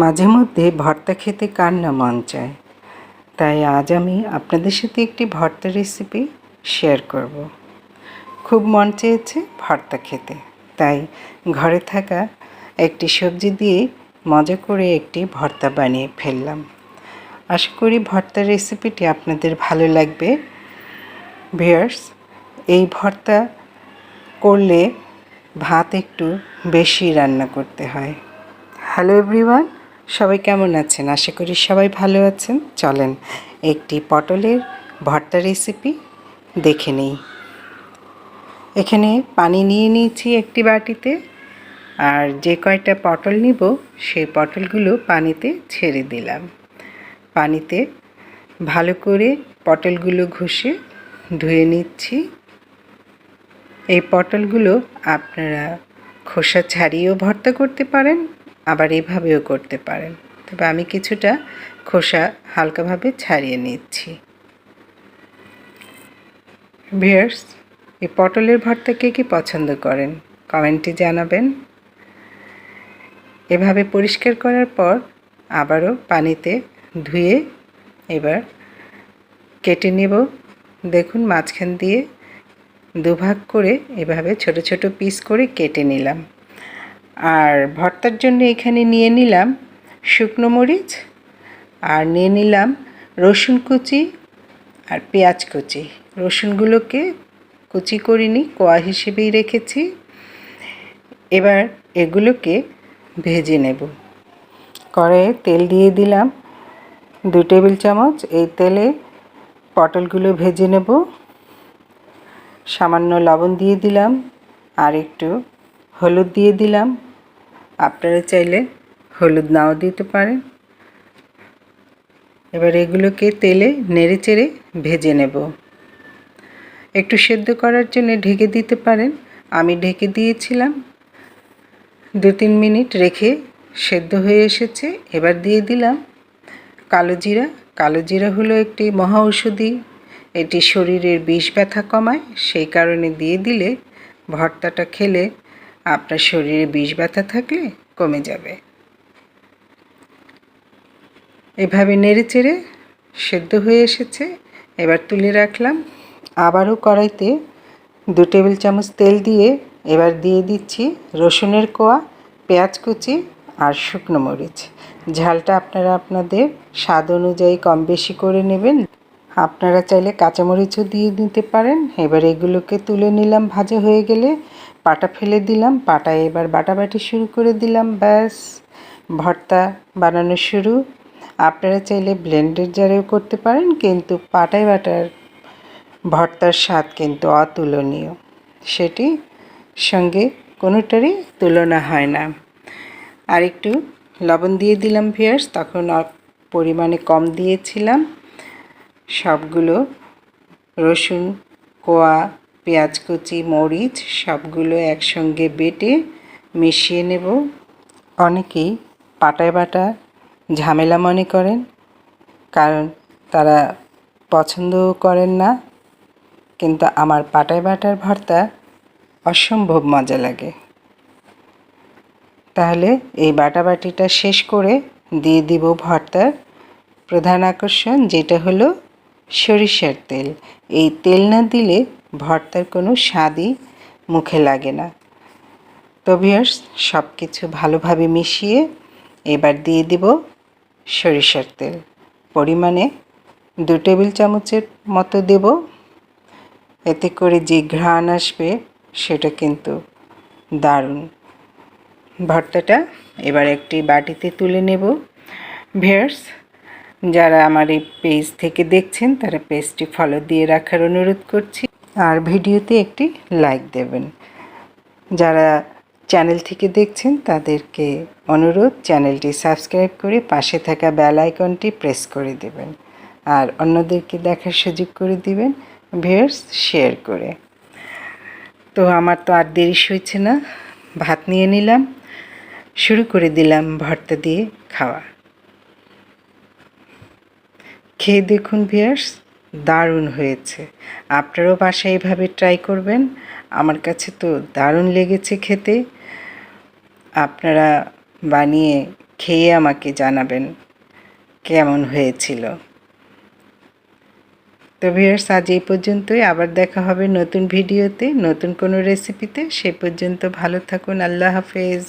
মাঝে মধ্যে ভর্তা খেতে কার না মন চায়, তাই আজ আমি আপনাদের সাথে একটি ভর্তা রেসিপি শেয়ার করব। খুব মন চেয়েছে ভর্তা খেতে, তাই ঘরে থাকা একটি সবজি দিয়ে মজা করে একটি ভর্তা বানিয়ে ফেললাম। আশা করি ভর্তার রেসিপিটি আপনাদের ভালো লাগবে। ভিউয়ার্স, এই ভর্তা করলে ভাত একটু বেশি রান্না করতে হয়। হ্যালো এভরিওয়ান, সবাই কেমন আছেন? আশা করি সবাই ভালো আছেন। চলেন একটি পটলের ভর্তা রেসিপি দেখে নিই। এখানে পানি নিয়ে নিয়েছি একটি বাটিতে, আর যে কয়টা পটল নিব সেই পটলগুলো পানিতে ছেড়ে দিলাম। পানিতে ভালো করে পটলগুলো ঘষে ধুয়ে নিচ্ছি। এই পটলগুলো আপনারা খোসা ছাড়িয়েও ভর্তা করতে পারেন, আবার এভাবেও করতে পারেন, তবে আমি কিছুটা খোসা হালকাভাবে ছাড়িয়ে নিচ্ছি। ভিউয়ার্স, এই পটলের ভর্তা কে কী পছন্দ করেন কমেন্টে জানাবেন। এভাবে পরিষ্কার করার পর আবারও পানিতে ধুয়ে এবার কেটে নেব। দেখুন, মাঝখান দিয়ে দুভাগ করে এভাবে ছোট ছোট পিস করে কেটে নিলাম। আর ভর্তার জন্য এখানে নিয়ে নিলাম শুকনো মরিচ, আর নিয়ে নিলাম রসুন কুচি আর পেঁয়াজ কুচি। রসুনগুলোকে কুচি করিনি, কোয়া হিসেবেই রেখেছি। এবার এগুলোকে ভেজে নেব। কড়াইয়ে তেল দিয়ে দিলাম 2 টেবিল চামচ। এই তেলে পটলগুলো ভেজে নেব। সামান্য লবণ দিয়ে দিলাম, আর একটু হলুদ দিয়ে দিলাম। আপনারা চাইলে হলুদ নাও দিতে পারেন। এবার এগুলোকে তেলে নেড়েচেড়ে ভেজে নেব। একটু সেদ্ধ করার জন্য ঢেকে দিতে পারেন। আমি ঢেকে দিয়েছিলাম, 2-3 মিনিট রেখে সেদ্ধ হয়ে এসেছে। এবার দিয়ে দিলাম কালো জিরা। কালো জিরা হলো একটি মহা ঔষধি, এটি শরীরের বিষ ব্যথা কমায়, সেই কারণে দিয়ে দিলে ভর্তাটা খেলে আপনার শরীরে বিষ ব্যথা থাকলে কমে যাবে। এভাবে নেড়েচেড়ে সেদ্ধ হয়ে এসেছে, এবার তুলে রাখলাম। আবারও কড়াইতে 2 টেবিল চামচ তেল দিয়ে এবার দিয়ে দিচ্ছি রসুনের কোয়া, পেঁয়াজ কুচি আর শুকনো মরিচ। ঝালটা আপনারা আপনাদের স্বাদ অনুযায়ী কম বেশি করে নেবেন। আপনারা চাইলে কাঁচামরিচও দিয়ে দিতে পারেন। এবার এগুলোকে তুলে নিলাম। ভাজা হয়ে গেলে পাটা ফেলে দিলাম। পাটায় এবার বাটাবাটি শুরু করে দিলাম। ব্যাস, ভর্তা বানানো শুরু। আপনারা চাইলে ব্লেন্ডার জারেও করতে পারেন, কিন্তু পাটায় বাটার ভর্তার স্বাদ কিন্তু অতুলনীয়, সেটি সঙ্গে কোনোটারই তুলনা হয় না। আর একটু লবণ দিয়ে দিলাম ভিউয়ার্স, তখন পরিমাণে কম দিয়েছিলাম। সবগুলো রসুন কোয়া, পেঁয়াজ কুচি, মরিচ সবগুলো একসঙ্গে বেটে মিশিয়ে নেব। অনেকেই পাটায় বাটা ঝামেলা মনে করেন, কারণ তারা পছন্দও করেন না, কিন্তু আমার পাটায় বাটার ভর্তা অসম্ভব মজা লাগে। তাহলে এই বাটাবাটিটা শেষ করে দিয়ে দিব ভর্তার প্রধান আকর্ষণ, যেটা হলো সরিষার তেল। এই তেল না দিলে ভর্তার কোনো স্বাদই মুখে লাগে না। তো ভিউয়ার্স, সব কিছু ভালোভাবে মিশিয়ে এবার দিয়ে দিব সরিষার তেল। পরিমাণে 2 টেবিল চামচের মতো দেব। এতে করে যে ঘ্রাণ আসবে সেটা কিন্তু দারুণ। ভর্তাটা এবার একটি বাটিতে তুলে নেব। ভিউয়ার্স, যারা আমার এই পেজ থেকে দেখছেন তারা পেজটি ফলো দিয়ে রাখার অনুরোধ করছি, আর ভিডিওতে একটি লাইক দেবেন। যারা চ্যানেল থেকে দেখছেন তাদেরকে অনুরোধ, চ্যানেলটি সাবস্ক্রাইব করে পাশে থাকা বেল আইকনটি প্রেস করে দেবেন, আর অন্যদেরকে দেখার সুযোগ করে দিবেন ভিউয়ার্স শেয়ার করে। তো আমার তো আর দেরি সইছে না, ভাত নিয়ে নিলাম, শুরু করে দিলাম ভর্তা দিয়ে খাওয়া। খেয়ে দেখুন ভিউয়ার্স, দারুণ হয়েছে। আপনারাও বাসায় এভাবে ট্রাই করবেন। আমার কাছে তো দারুণ লেগেছে খেতে। আপনারা বানিয়ে খেয়ে আমাকে জানাবেন কেমন হয়েছিল। তো ভিউয়ার্স, আজ এই পর্যন্তই। আবার দেখা হবে নতুন ভিডিওতে, নতুন কোনো রেসিপিতে। সে পর্যন্ত ভালো থাকুন। আল্লাহ হাফেজ।